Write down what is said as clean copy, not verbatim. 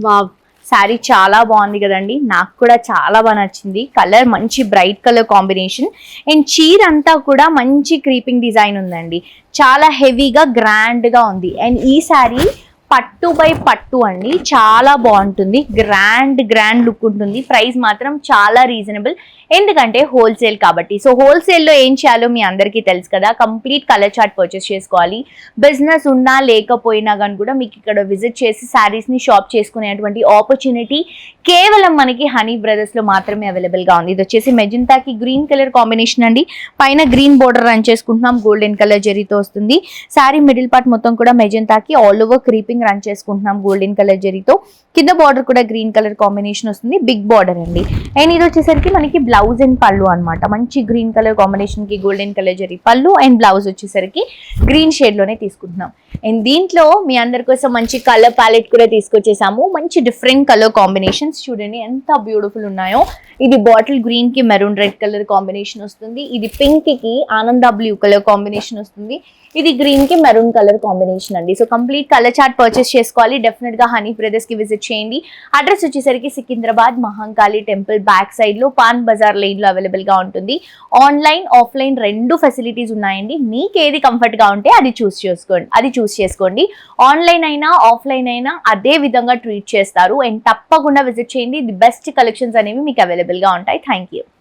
Wow, sari చాలా బాగుంది కదండి. నాకు కూడా చాలా బాగా నచ్చింది. కలర్ మంచి బ్రైట్ కలర్ కాంబినేషన్ అండ్ చీర అంతా కూడా మంచి క్రీపింగ్ డిజైన్ ఉందండి. చాలా హెవీగా గ్రాండ్గా ఉంది. అండ్ ఈ శారీ పట్టు బై పట్టు అండి, చాలా బాగుంటుంది. గ్రాండ్ లుక్ ఉంటుంది. ప్రైస్ మాత్రం చాలా రీజనబుల్, ఎందుకంటే హోల్సేల్ కాబట్టి. సో హోల్సేల్లో ఏం చేయాలో మీ అందరికీ తెలుసు కదా. కంప్లీట్ కలర్ చార్ట్ పర్చేస్ చేసుకోవాలి. బిజినెస్ ఉన్నా లేకపోయినా కానీ కూడా మీకు ఇక్కడ విజిట్ చేసి శారీస్ని షాప్ చేసుకునేటువంటి ఆపర్చునిటీ కేవలం మనకి హనీ బ్రదర్స్లో మాత్రమే అవైలబుల్గా ఉంది. ఇది వచ్చేసి మెజెంటాకి గ్రీన్ కలర్ కాంబినేషన్ అండి. పైన గ్రీన్ బోర్డర్ రన్ చేసుకుంటున్నాం, గోల్డెన్ కలర్ జరీతో వస్తుంది. శారీ మిడిల్ పార్ట్ మొత్తం కూడా మెజెంటాకి ఆల్ ఓవర్ క్రీపింగ్ రన్ చేసుకుంటున్నాం గోల్డెన్ కలర్ జరీతో. కింద బార్డర్ కూడా గ్రీన్ కలర్ కాంబినేషన్ వస్తుంది, బిగ్ బార్డర్ అండి. అండ్ ఇది వచ్చేసరికి మనకి బ్లౌజ్ అండ్ పళ్ళు అనమాట. మంచి గ్రీన్ కలర్ కాంబినేషన్ కి గోల్డెన్ కలర్ జరీ పళ్ళు అండ్ బ్లౌజ్ వచ్చేసరికి గ్రీన్ షేడ్ లోనే తీసుకుంటున్నాం. అండ్ దీంట్లో మీ అందరి కోసం మంచి కలర్ ప్యాలెట్ కూడా తీసుకొచ్చేసాము. మంచి డిఫరెంట్ కలర్ కాంబినేషన్స్ చూడండి ఎంత బ్యూటిఫుల్ ఉన్నాయో. ఇది బాటిల్ గ్రీన్ కి మెరూన్ రెడ్ కలర్ కాంబినేషన్ వస్తుంది. ఇది పింక్ కి ఆనంద బ్లూ కలర్ కాంబినేషన్ వస్తుంది. ఇది గ్రీన్ కి మెరూన్ కలర్ కాంబినేషన్ అండి. So complete colour chart purchase చేసుకోవాలి. డెఫినెట్ గా హనీ బ్రదర్స్ కి విజిట్ చేయండి. అడ్రస్ వచ్చేసరికి Secunderabad Mahankali temple back side లో పాన్ బజార్ లైన్ లో అవైలబుల్ గా ఉంటుంది. ఆన్లైన్ ఆఫ్లైన్ రెండు ఫెసిలిటీస్ ఉన్నాయండి. మీకు ఏది కంఫర్ట్ గా ఉంటే అది చూస్ చేసుకోండి. ఆన్లైన్ అయినా ఆఫ్లైన్ అయినా అదే విధంగా ట్రీట్ చేస్తారు. అండ్ తప్పకుండా విజిట్ చేయండి. ది బెస్ట్ కలెక్షన్స్ అనేవి మీకు అవైలబుల్ గా ఉంటాయి. Thank you.